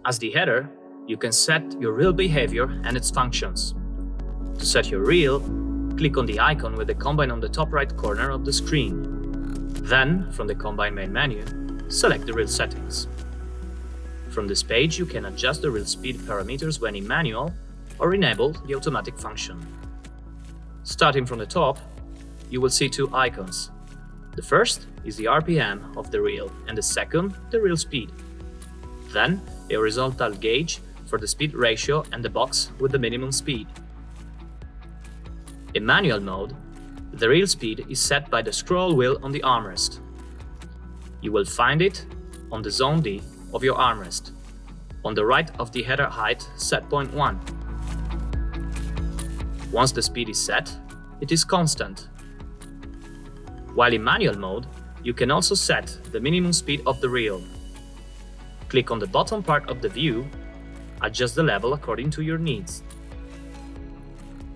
As the header, you can set your reel behavior and its functions. To set your reel, click on the icon with the combine on the top right corner of the screen. Then, from the combine main menu, select the reel settings. From this page, you can adjust the reel speed parameters when in manual or enable the automatic function. Starting from the top, you will see two icons. The first is the RPM of the reel and the second, the reel speed. Then, a horizontal gauge for the speed ratio and the box with the minimum speed. In manual mode, the reel speed is set by the scroll wheel on the armrest. You will find it on the zone D of your armrest, on the right of the header height set point 1. Once the speed is set, it is constant. While in manual mode, you can also set the minimum speed of the reel. Click on the bottom part of the view, adjust the level according to your needs.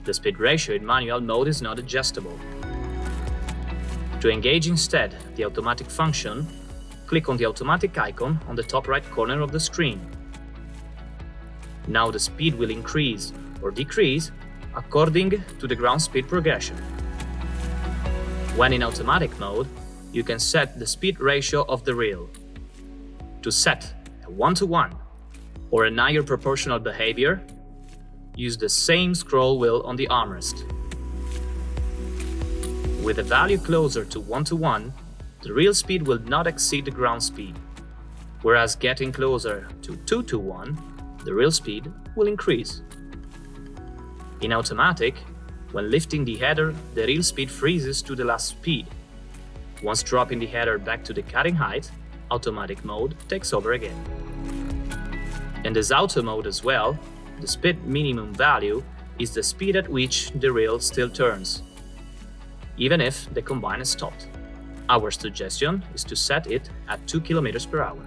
The speed ratio in manual mode is not adjustable. To engage instead the automatic function, click on the automatic icon on the top right corner of the screen. Now the speed will increase or decrease according to the ground speed progression. When in automatic mode, you can set the speed ratio of the reel. To set a 1:1 or a higher proportional behavior, use the same scroll wheel on the armrest. With a value closer to 1:1, the reel speed will not exceed the ground speed, whereas getting closer to 2:1, the reel speed will increase. In automatic, when lifting the header, the reel speed freezes to the last speed. Once dropping the header back to the cutting height, automatic mode takes over again. In this auto mode as well, the speed minimum value is the speed at which the reel still turns, even if the combine is stopped. Our suggestion is to set it at 2 km/h.